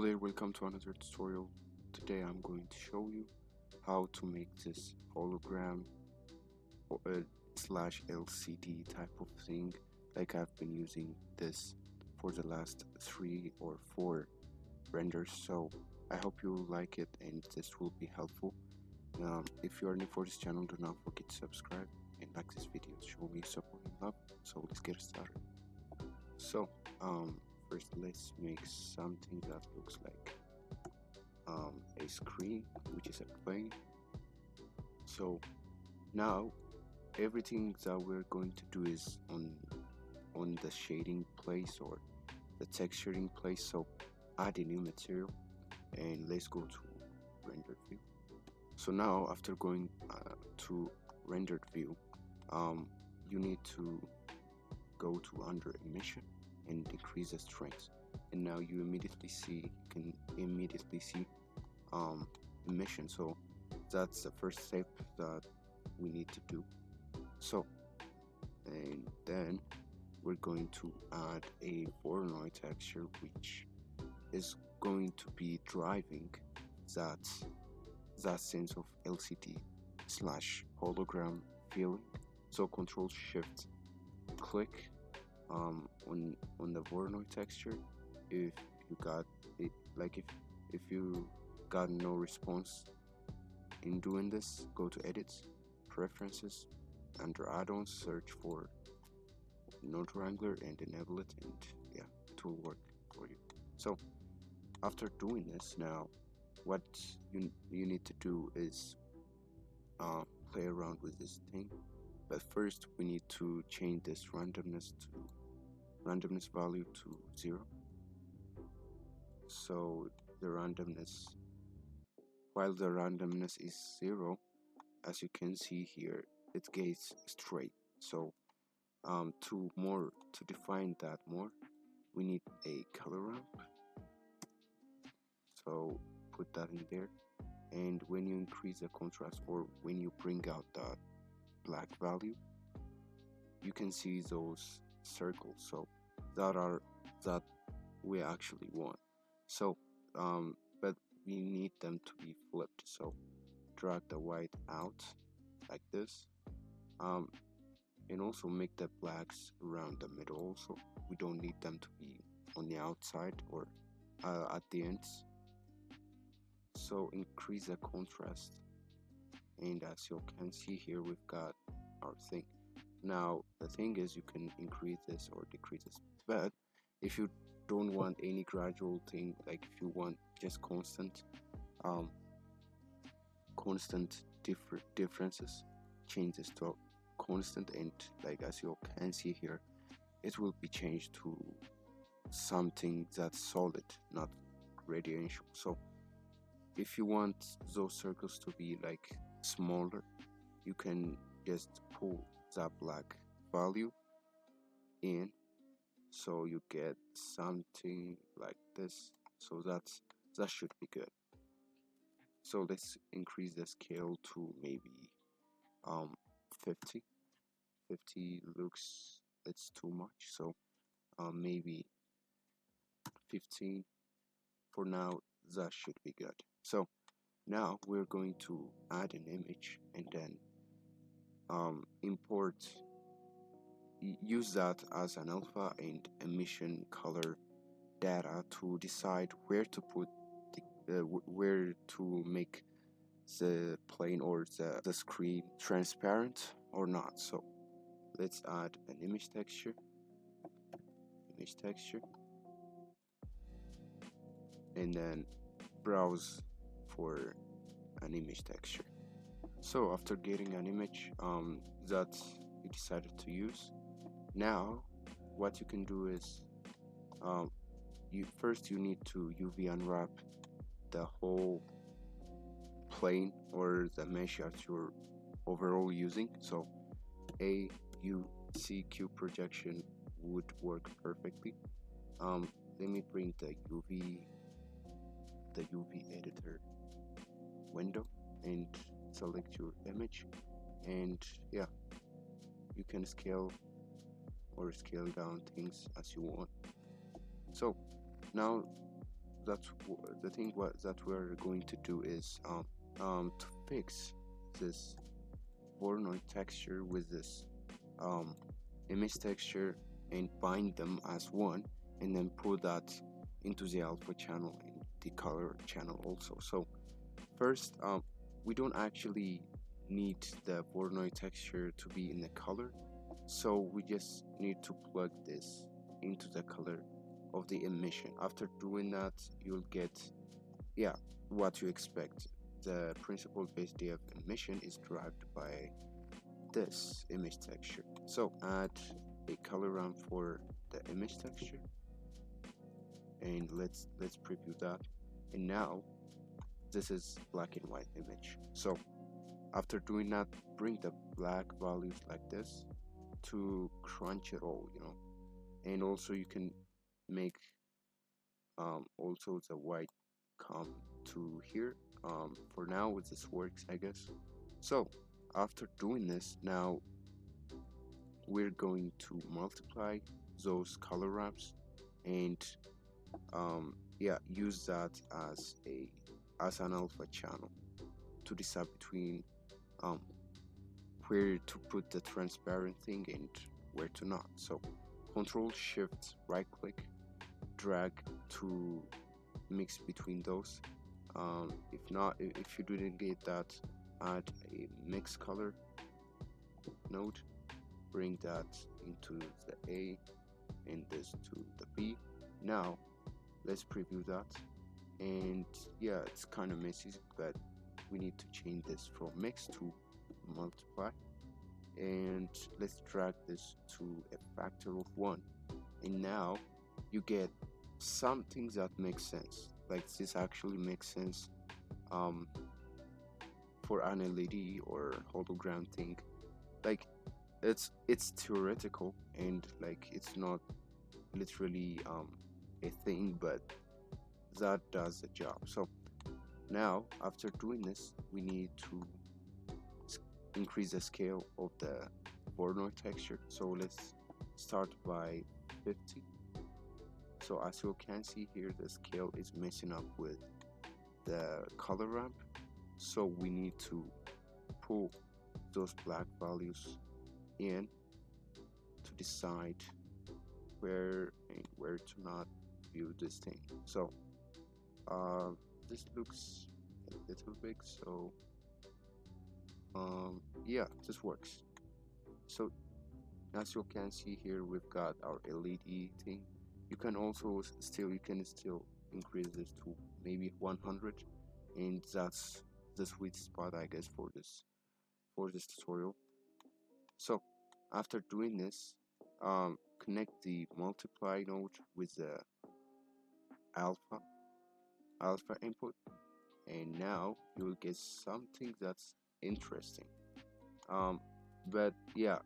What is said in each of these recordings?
there, welcome to another tutorial. Today I'm going to show you how to make this hologram or slash LCD type of thing. Like I've been using this for the last 3 or 4 renders, so I hope you like it and this will be helpful. If you are new for this channel, do not forget to subscribe and like this video. Show me support and love. So let's get started. So first let's make something that looks like a screen, which is a plane. So now everything that we're going to do is on the shading place or the texturing place. So add a new material and let's go to render view. So now after going to rendered view, you need to go to under emission and decrease the strength, and now you can immediately see emission. So that's the first step that we need to do. So and then we're going to add a Voronoi texture, which is going to be driving that sense of LCD slash hologram feeling. So Control Shift click on the Voronoi texture. If you got it, like if you got no response in doing this, go to Edit, Preferences, under Add-ons, search for Node Wrangler and enable it, and yeah, it will work for you. So after doing this, now what you need to do is play around with this thing. But first we need to change this randomness value to 0. So the randomness, while the randomness is 0, as you can see here, it gets straight. So to define that more, we need a color ramp. So put that in there, and when you increase the contrast or when you bring out the black value, you can see those circles. So that we actually want. So but we need them to be flipped. So drag the white out like this, and also make the blacks around the middle. Also, we don't need them to be on the outside or at the ends. So increase the contrast, and as you can see here, we've got our thing. Now the thing is, you can increase this or decrease this, but if you don't want any gradual thing, like if you want just constant differences, change this to constant, and like as you can see here, it will be changed to something that's solid, not radiation. So if you want those circles to be like smaller, you can just pull that black value in, so you get something like this. So that should be good. So let's increase the scale to maybe 50. 50 looks, it's too much, so maybe 15 for now. That should be good. So now we're going to add an image and then use that as an alpha and emission color data to decide where to put where to make the plane or the screen transparent or not. So let's add an image texture, and then browse for an image texture. So after getting an image that you decided to use, now what you can do is you need to UV unwrap the whole plane or the mesh that you're overall using. So AUCQ projection would work perfectly. Let me bring the UV editor window and select your image, and yeah, you can scale or scale down things as you want. So now the thing what that we're going to do is to fix this Voronoi texture with this um, image texture and bind them as one, and then put that into the alpha channel and the color channel also. So first, we don't actually need the Voronoi texture to be in the color, so we just need to plug this into the color of the emission. After doing that, you'll get, yeah, what you expect. The principal base day of emission is derived by this image texture. So add a color ramp for the image texture, and let's preview that. And now this is black and white image. So after doing that, bring the black values like this to crunch it all, and also you can make also the white come to here. For now this works, I guess. So after doing this, now we're going to multiply those color ramps and yeah, use that as an alpha channel to decide between um, where to put the transparent thing and where to not. So Control Shift right click, drag to mix between those. If not, if you didn't get that, add a mix color node, bring that into the A and this to the B. Now let's preview that, and yeah, it's kind of messy, but we need to change this from mix to multiply, and let's drag this to a factor of 1, and now you get something that makes sense. Like this actually makes sense for an LED or hologram thing. Like it's theoretical, and like it's not literally a thing, but that does the job. So now after doing this, we need to increase the scale of the Voronoi texture. So let's start by 50. So as you can see here, the scale is messing up with the color ramp, so we need to pull those black values in to decide where and where to not view this thing. So this looks a little big, so yeah, this works. So as you can see here, we've got our LED thing. You can also still increase this to maybe 100, and that's the sweet spot, I guess, for this tutorial. So after doing this, connect the multiply node with the alpha input, and now you will get something that's interesting. But yeah,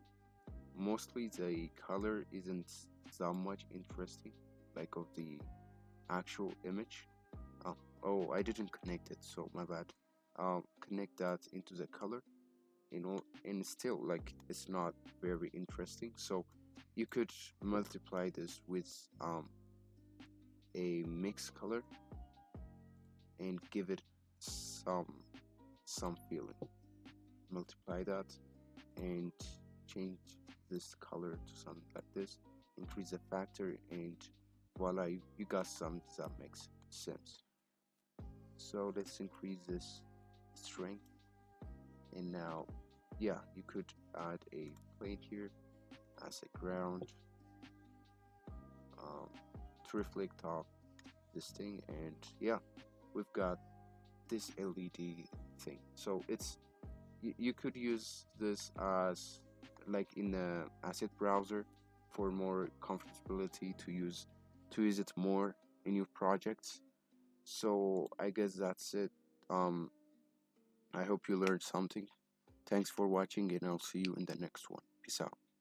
mostly the color isn't that much interesting, like of the actual image. Oh, I didn't connect it, so my bad. Connect that into the color, and still, like, it's not very interesting. So you could multiply this with a mixed color and give it some feeling. Multiply that and change this color to something like this, increase the factor, and voila, you got something that makes sense. So let's increase this strength, and now yeah, you could add a plate here as a ground to reflect off this thing, and yeah, we've got this LED thing. So it's you could use this as like in the asset browser for more comfortability to use it more in your projects. So I guess that's it. I hope you learned something. Thanks for watching, and I'll see you in the next one. Peace out.